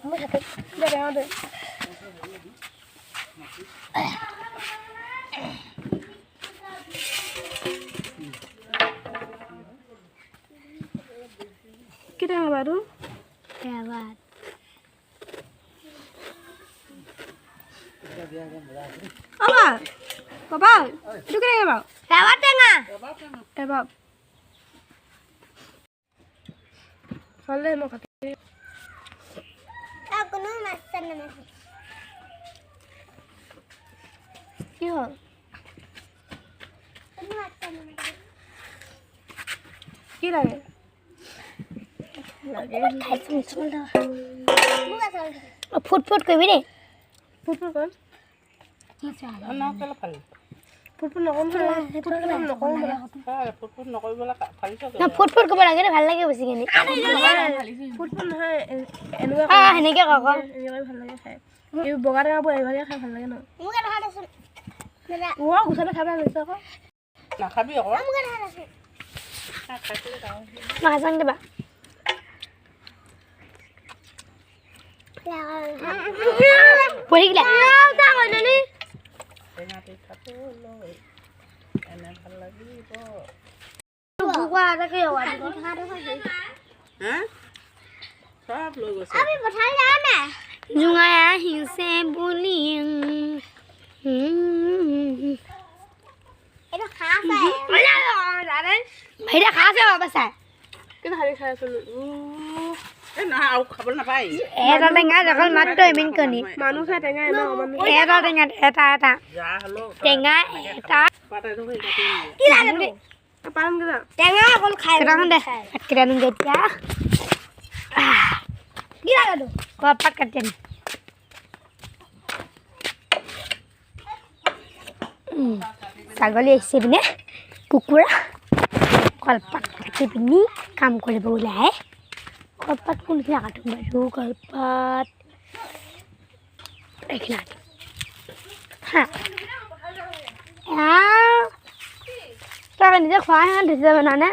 ไม่ขัดเดี๋ยวเอาเลยkita yang baru lewat apa papa itu kira apa lewat tengah lewat soalnya mau kata aku nu masan nama iya aku masan nama kira ya खाइसुम सुन ल मुगा चल foot foot कइ बिरे foot foot कर न कल फल foot foot नकम foot foot नकम बला foot foot नकइ बला फालिस ना फुट फुट कब लागे ভাল লাগে বেছি কেনি फुट फुट নহয় এনেকা আ হেনেকে কক এনেকৈ ভাল লাগে খাই এই বগা টেঙা বই ভাগে খাই ভাল লাগে ন মুগা দেখা দেচোন ও গুছালে খাবা লৈছ আকৌ না খাবি আকৌ মুগা দেখা দেচোন খাইছিলে তাও মাছাং দেবা পড়ি গলা তা হইলনি তেনাতে খাতো লই এনে ভাল লাগিব বুগা আটাকে ওয়াদি খাটো খাই হ্যাঁ সব লই গছে আমি পঠাই যাও না জুঙায়া হিসে বলি এটা খাসে ওলা জানেন ভাইরা খাসে বাবা স্যার কিন্তু হারি খাই আছো না আউ খাব না পাই এটা টেঙা যখন মাত্র এমিন কনি মানুষ টেঙা এমা মানুষ এটা টেঙা এটা এটা যা হলো টেঙা এটা পাটা তো হই কাটি কি লাগে পারম গদা টেঙা অকল খাই রাখুন দে কাটি রাখুন গতিয়া কি লাগে তো কপাট কাটেন ছাগলী আহিছে পিনে কুকুৰা কলপাত কাটি পিনি কাম কৰিব ওলায় কলপাত কোনখিনি কাটো বাৰু কলপাত এইখিনি হা তই নিজে খোৱা হে দিছে মানে